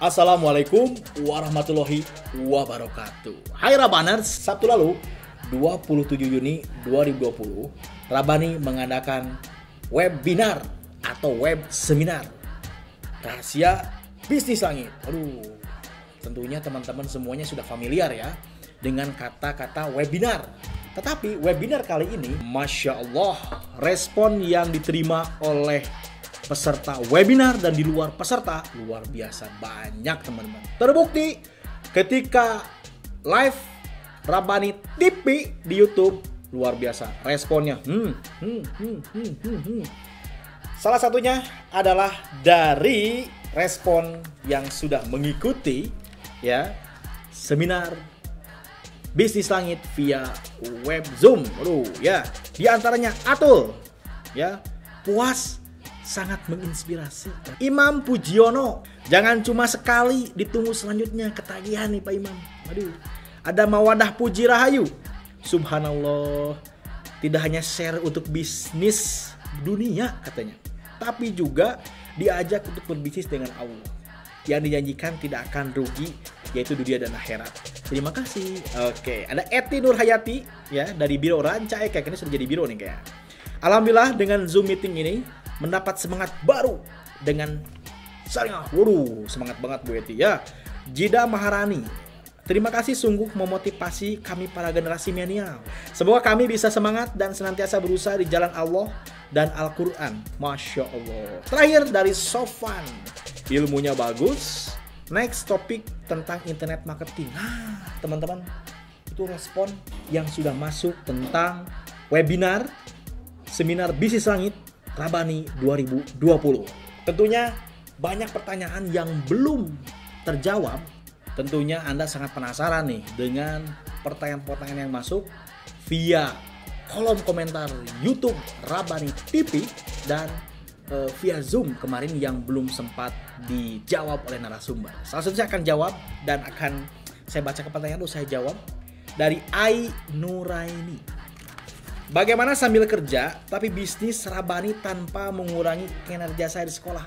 Assalamualaikum warahmatullahi wabarakatuh. Hai Rabaners, Sabtu lalu 27 Juni 2020 Rabani mengadakan webinar atau web seminar rahasia bisnis langit. Tentunya teman-teman semuanya sudah familiar ya dengan kata-kata webinar. Tetapi webinar kali ini, Masya Allah, respon yang diterima oleh peserta webinar dan di luar peserta luar biasa banyak teman-teman. Terbukti ketika live Rabani TV di YouTube, luar biasa responnya. Salah satunya adalah dari respon yang sudah mengikuti ya seminar bisnis langit via web Zoom. Di antaranya Atul ya, puas, sangat menginspirasi. Imam Pujiono, jangan cuma sekali, ditunggu selanjutnya, ketagihan nih Pak Imam. Ada Mawadah Puji Rahayu, subhanallah, tidak hanya share untuk bisnis dunia katanya, tapi juga diajak untuk berbisnis dengan Allah yang dijanjikan tidak akan rugi, yaitu dunia dan akhirat. Terima kasih. Oke, ada Eti Nurhayati ya dari Biro Ranca Eka, kayaknya sudah jadi biro nih kayak. Alhamdulillah dengan Zoom meeting ini mendapat semangat baru dengan saya. Semangat banget Bu Eti ya. Jida Maharani, terima kasih sungguh memotivasi kami para generasi milenial. Semoga kami bisa semangat dan senantiasa berusaha di jalan Allah dan Al-Quran. Masya Allah. Terakhir dari Sofan, ilmunya bagus. Next topik tentang internet marketing. Teman-teman, itu respon yang sudah masuk tentang webinar seminar bisnis langit Rabani 2020. Tentunya banyak pertanyaan yang belum terjawab. Tentunya Anda sangat penasaran nih dengan pertanyaan-pertanyaan yang masuk via kolom komentar YouTube Rabani TV dan via Zoom kemarin yang belum sempat dijawab oleh narasumber. Salah satu saya akan jawab dan akan saya baca pertanyaan itu saya jawab dari Ai Nuraini. Bagaimana sambil kerja tapi bisnis Rabani tanpa mengurangi kinerja saya di sekolah?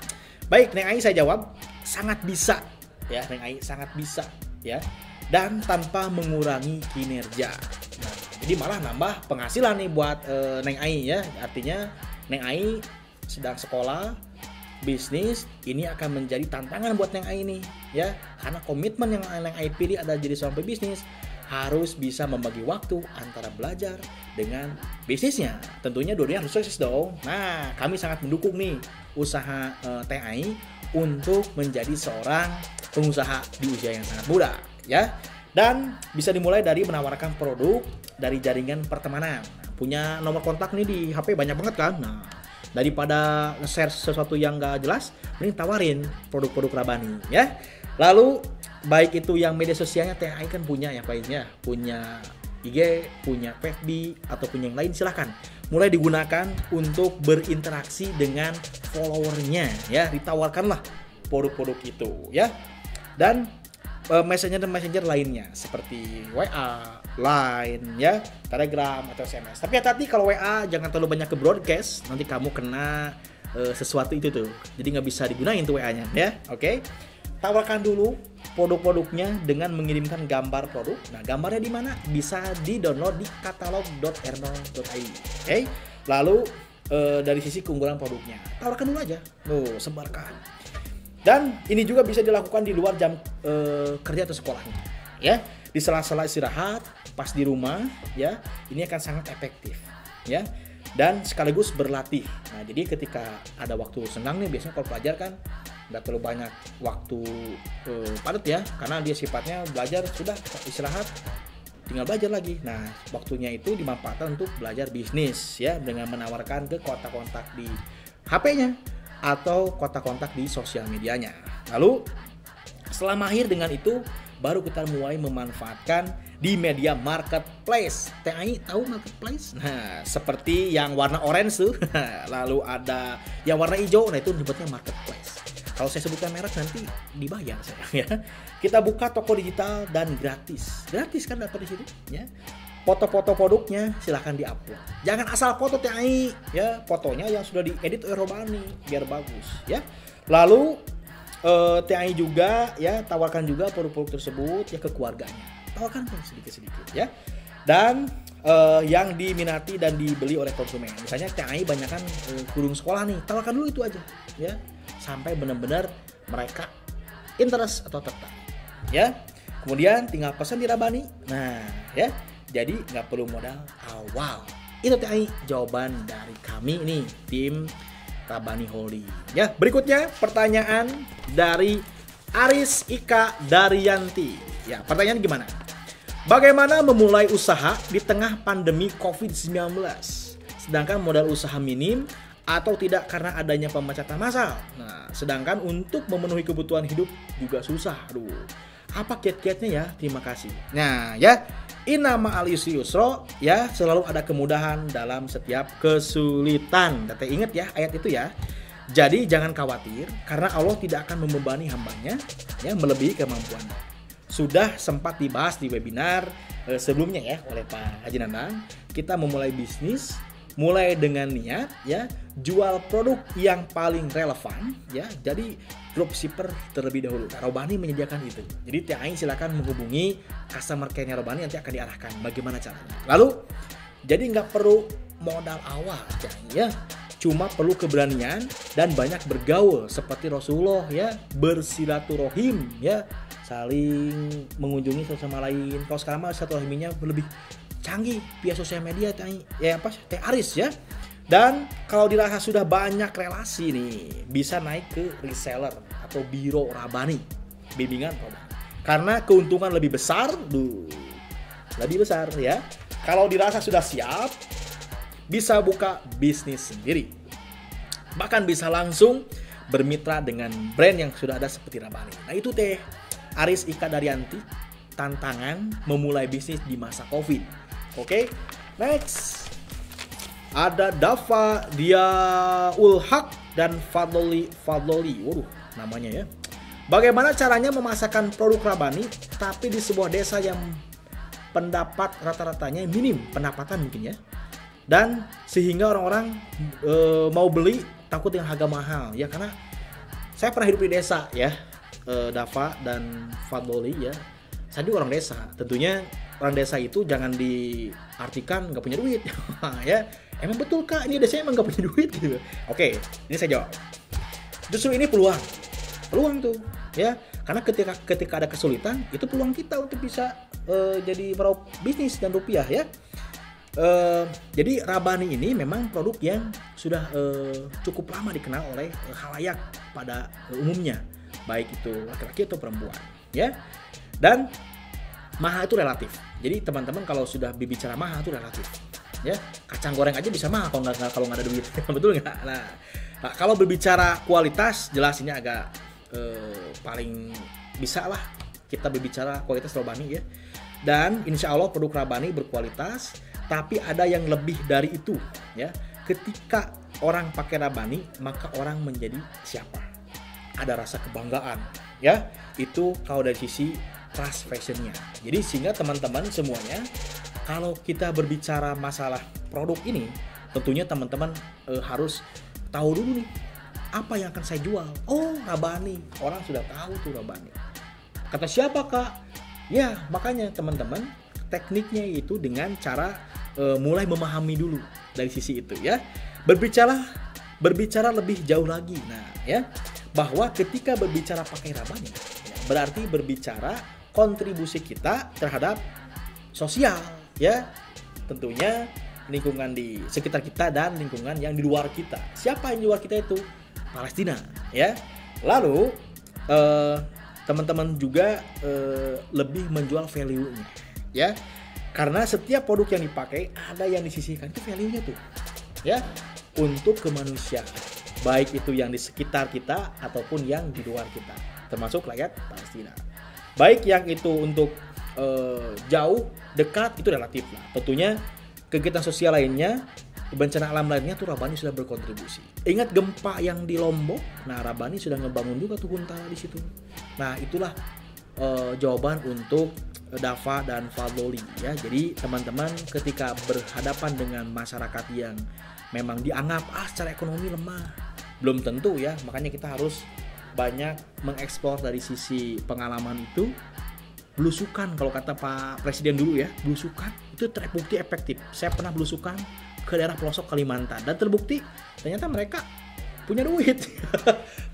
Baik, Neng Ai saya jawab, sangat bisa ya, Neng Ai sangat bisa ya, dan tanpa mengurangi kinerja. Nah, jadi malah nambah penghasilan nih buat Neng Ai ya. Artinya Neng Ai sedang sekolah, bisnis ini akan menjadi tantangan buat Neng Ai nih ya, karena komitmen yang Neng Ai pilih adalah jadi seorang pebisnis, harus bisa membagi waktu antara belajar dengan bisnisnya. Tentunya dua-duanya harus sukses dong. Nah, kami sangat mendukung nih usaha Teh Ai untuk menjadi seorang pengusaha di usia yang sangat muda ya. Dan bisa dimulai dari menawarkan produk dari jaringan pertemanan. Punya nomor kontak nih di HP banyak banget kan. Nah, daripada nge-share sesuatu yang gak jelas, mending tawarin produk-produk Rabani ya. Lalu baik itu yang media sosialnya Teh Ai kan punya ya Pak ya, punya IG, punya FB atau punya yang lain, silahkan mulai digunakan untuk berinteraksi dengan followernya ya, ditawarkanlah produk-produk itu ya. Dan messenger lainnya seperti WA, Line ya, Telegram atau SMS. Tapi hati-hati kalau WA jangan terlalu banyak ke broadcast, nanti kamu kena sesuatu itu tuh, jadi nggak bisa digunain tuh WA-nya ya. Oke. Tawarkan dulu produk-produknya dengan mengirimkan gambar produk. Nah, gambarnya di mana? Bisa di-download di katalog.erno.id. Oke. Lalu dari sisi keunggulan produknya, tawarkan dulu aja. Sebarkan. Dan ini juga bisa dilakukan di luar jam kerja atau sekolahnya, ya. Di sela-sela istirahat, pas di rumah, ya. Ini akan sangat efektif, ya. Dan sekaligus berlatih. Nah, jadi ketika ada waktu senang nih, biasanya kalau pelajar kan nggak terlalu banyak waktu padat ya, karena dia sifatnya belajar, sudah istirahat tinggal belajar lagi. Nah, waktunya itu dimanfaatkan untuk belajar bisnis ya, dengan menawarkan ke kontak-kontak di HP-nya atau kontak-kontak di sosial medianya. Lalu setelah mahir dengan itu, baru kita mulai memanfaatkan di media marketplace. Teh Ai tahu marketplace? Nah, seperti yang warna orange tuh. Lalu ada yang warna hijau, nah itu disebutnya marketplace. Kalau saya sebutkan merek nanti dibayar saya ya. Kita buka toko digital dan gratis. Gratis kan data di situ ya. Foto-foto produknya silahkan diupload. Jangan asal foto Teh Ai ya, fotonya yang sudah diedit oleh Robani biar bagus ya. Lalu TAI juga ya, tawarkan juga produk-produk tersebut ya ke keluarganya. Tawarkan pun sedikit-sedikit ya. Dan yang diminati dan dibeli oleh konsumen. Misalnya TAI banyak kan kurung sekolah nih, tawarkan dulu itu aja ya. Sampai benar-benar mereka interest atau tertarik ya. Kemudian tinggal pesan di Rabani. Nah ya, jadi nggak perlu modal awal. Itu TAI jawaban dari kami nih, tim Rabani Holding ya. Berikutnya pertanyaan dari Aris Ika Daryanti ya. Pertanyaan gimana? Bagaimana memulai usaha di tengah pandemi COVID-19 sedangkan modal usaha minim atau tidak karena adanya pemecatan massal? Nah, sedangkan untuk memenuhi kebutuhan hidup juga susah. Aduh, apa kiat-kiatnya ya? Terima kasih. Nah ya, inama al-yusri yusro ya, selalu ada kemudahan dalam setiap kesulitan. Teteh ingat ya ayat itu ya. Jadi jangan khawatir karena Allah tidak akan membebani hambanya ya melebihi kemampuannya. Sudah sempat dibahas di webinar sebelumnya ya oleh Pak Haji Nanang. Kita memulai bisnis mulai dengan niat ya, jual produk yang paling relevan ya. Jadi dropshipper terlebih dahulu. Nah, Robani menyediakan itu. Jadi TAI silakan menghubungi customer care-nya Robani, nanti akan diarahkan bagaimana caranya. Lalu jadi nggak perlu modal awal ya. Cuma perlu keberanian dan banyak bergaul seperti Rasulullah ya, bersilaturahim ya, saling mengunjungi satu sama lain. Kalau sekarang mah silaturahiminya lebih canggih via sosial media ya, Teh Aris ya. Dan kalau dirasa sudah banyak relasi nih, bisa naik ke reseller atau biro Rabani, bimbingan Rabani. Karena keuntungan lebih besar, lebih besar ya. Kalau dirasa sudah siap, bisa buka bisnis sendiri. Bahkan bisa langsung bermitra dengan brand yang sudah ada seperti Rabani. Nah itu Teh Aris Ika Daryanti, tantangan memulai bisnis di masa COVID. Oke, next. Ada Dafa Diaul Haq dan Fadloli. Waduh, namanya ya. Bagaimana caranya memasarkan produk Rabani tapi di sebuah desa yang pendapat rata-ratanya minim pendapatan mungkin ya. Dan sehingga orang-orang mau beli takut dengan harga mahal ya, karena saya pernah hidup di desa ya, Dafa dan Fadloli ya. Saya juga orang desa. Tentunya orang desa itu jangan diartikan nggak punya duit ya. Emang betul Kak, ini desanya emang nggak punya duit gitu. Oke, ini saya jawab. Justru ini peluang tuh ya, karena ketika ada kesulitan itu peluang kita untuk bisa jadi meraup bisnis dan rupiah ya. Jadi Rabani ini memang produk yang sudah cukup lama dikenal oleh khalayak pada umumnya, baik itu laki-laki atau perempuan ya. Dan mahal itu relatif. Jadi teman-teman kalau sudah berbicara mahal itu relatif ya. Kacang goreng aja bisa mahal kalau nggak ada duit. Betul nggak? Nah, kalau berbicara kualitas jelas ini agak paling bisa lah kita berbicara kualitas Rabani ya. Dan insya Allah produk Rabani berkualitas, tapi ada yang lebih dari itu ya. Ketika orang pakai Rabani, maka orang menjadi siapa? Ada rasa kebanggaan ya. Itu kalau dari sisi trust fashionnya. Jadi sehingga teman-teman semuanya, kalau kita berbicara masalah produk ini, tentunya teman-teman harus tahu dulu nih apa yang akan saya jual. Oh, Rabani, orang sudah tahu tuh Rabani. Kata siapa Kak? Ya makanya teman-teman, tekniknya itu dengan cara mulai memahami dulu dari sisi itu ya. Berbicara lebih jauh lagi. Nah ya, bahwa ketika berbicara pakai Rabani ya, berarti berbicara kontribusi kita terhadap sosial ya. Tentunya lingkungan di sekitar kita dan lingkungan yang di luar kita. Siapa yang di luar kita itu? Palestina ya. Lalu teman-teman juga lebih menjual value-nya ya. Karena setiap produk yang dipakai ada yang disisihkan, itu value-nya tuh ya, untuk kemanusiaan, baik itu yang di sekitar kita ataupun yang di luar kita, termasuk rakyat Palestina. Baik yang itu untuk jauh, dekat, itu relatif lah. Tentunya kegiatan sosial lainnya, bencana alam lainnya tuh Rabani sudah berkontribusi. Ingat gempa yang di Lombok, nah Rabani sudah ngebangun juga tuh Huntara di situ. Nah itulah jawaban untuk Dafa dan Fadloli ya. Jadi teman-teman ketika berhadapan dengan masyarakat yang memang dianggap secara ekonomi lemah, belum tentu ya. Makanya kita harus banyak mengeksplor dari sisi pengalaman itu. Belusukan kalau kata Pak Presiden dulu ya, belusukan itu terbukti efektif. Saya pernah belusukan ke daerah pelosok Kalimantan dan terbukti ternyata mereka punya duit,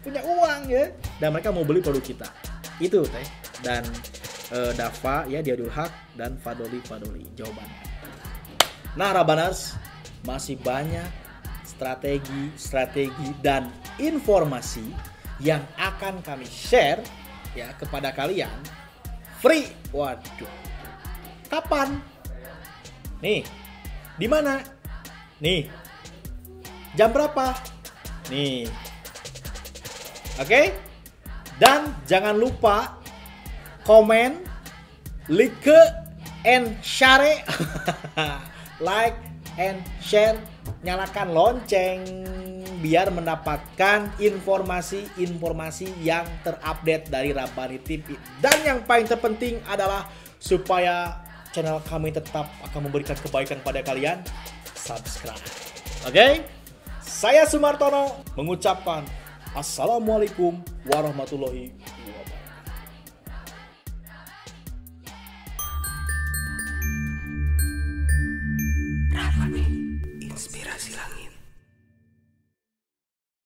punya uang ya, dan mereka mau beli produk kita. Itu teh. Dan Dava ya, Diadul Haq dan Fadoli jawabannya. Nah, Rabaners, masih banyak strategi dan informasi yang akan kami share ya kepada kalian. Free. Waduh. Kapan? Nih. Di mana? Nih. Jam berapa? Nih. Oke? Dan jangan lupa komen, like and share. Like and share, nyalakan lonceng biar mendapatkan informasi yang terupdate dari Rabani TV. Dan yang paling terpenting adalah supaya channel kami tetap akan memberikan kebaikan pada kalian, subscribe. Oke? Saya Sumartono mengucapkan Assalamualaikum warahmatullahi